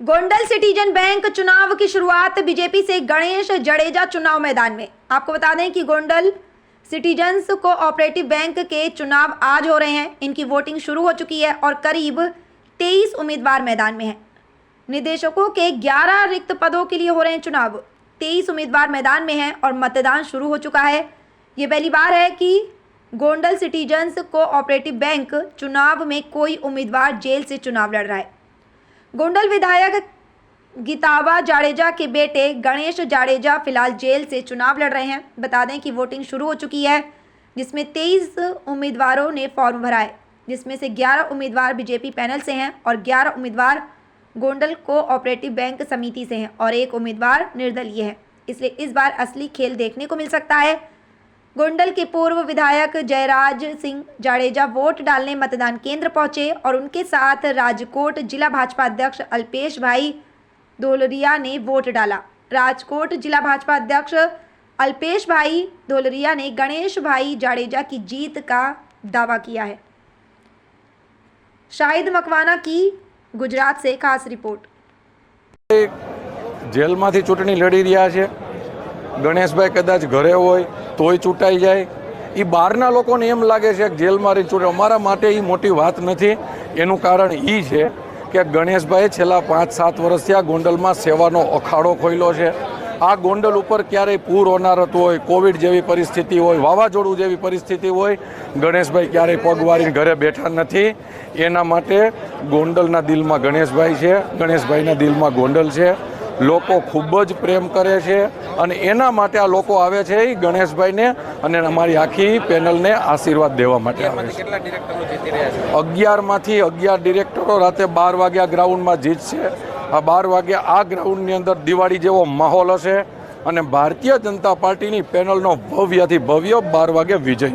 Gondal citizen bank चुनाव की शुरुआत बीजेपी से गणेश जडेजा चुनाव मैदान में। आपको बता दें कि गोंडल सिटीजन्स कोऑपरेटिव बैंक के चुनाव आज हो रहे हैं। इनकी वोटिंग शुरू हो चुकी है और करीब 23 उम्मीदवार मैदान में हैं। निदेशकों के 11 रिक्त पदों के लिए हो रहे हैं चुनाव। 23 उम्मीदवार मैदान में हैं और मतदान शुरू हो चुका है। ये पहली बार है कि गोंडल सिटीजन्स कोऑपरेटिव बैंक चुनाव में कोई उम्मीदवार जेल से चुनाव लड़ रहा है। गोंडल विधायक गीतावा जाडेजा के बेटे गणेश जाडेजा फिलहाल जेल से चुनाव लड़ रहे हैं। बता दें कि वोटिंग शुरू हो चुकी है, जिसमें 23 उम्मीदवारों ने फॉर्म भरा है, जिसमें से 11 उम्मीदवार बीजेपी पैनल से हैं और 11 उम्मीदवार गोंडल कोऑपरेटिव बैंक समिति से हैं और 1 उम्मीदवार निर्दलीय है। इसलिए इस बार असली खेल देखने को मिल सकता है। गोंडल के पूर्व विधायक जयराज सिंह जाडेजा वोट डालने मतदान केंद्र पहुंचे और उनके साथ राजकोट जिला भाजपा अध्यक्ष अल्पेश भाई धोलरिया ने वोट डाला। राजकोट जिला भाजपा अध्यक्ष अल्पेश भाई धोलरिया ने गणेश भाई जाडेजा की जीत का दावा किया है। शाहिद मकवाना की गुजरात से खास रिपोर्ट। जेल में चूंटणी लड़ी रहा है। गणेशभाई कदाच घरे होय तोय चूंटाई जाए। ये बहारना लोकोने एम लागे छे कि जेल में रही चूंटे। अमारा माटे ये मोटी बात नहीं। एनु कारण ई छे कि गणेशभाई छेल्ला 5-7 वर्षथी आ गोंडल में सेवानो अखाड़ो खोल्यो छे। आ गोंडल उपर क्यारेय पूर होनारत होय, कोविड जेवी परिस्थिति होय, वावाझोडुं जेवी परिस्थिति होय, गणेशभाई क्यारेय पग वाळीने घरे बैठा नथी। एना माटे गोंडलना दिलमां गणेशभाई छे, गणेशभाईना दिलमां गोंडल छे। लोको खूब ज प्रेम करे छे अने एना माटे आ लोको आवे छे ई गणेशभाईने अने अमारी आखी पेनलने आशीर्वाद देवा माटे आवे छे। 11 मांथी 11 डिरेक्टरो राते 12 वाग्या ग्राउंड में जीतशे। आ 12 वागे आ ग्राउंडनी अंदर दिवाળી जेवो माहोल हशे अने भारतीय जनता पार्टीनी पेनलनो भव्यथी भव्य 12 वागे विजय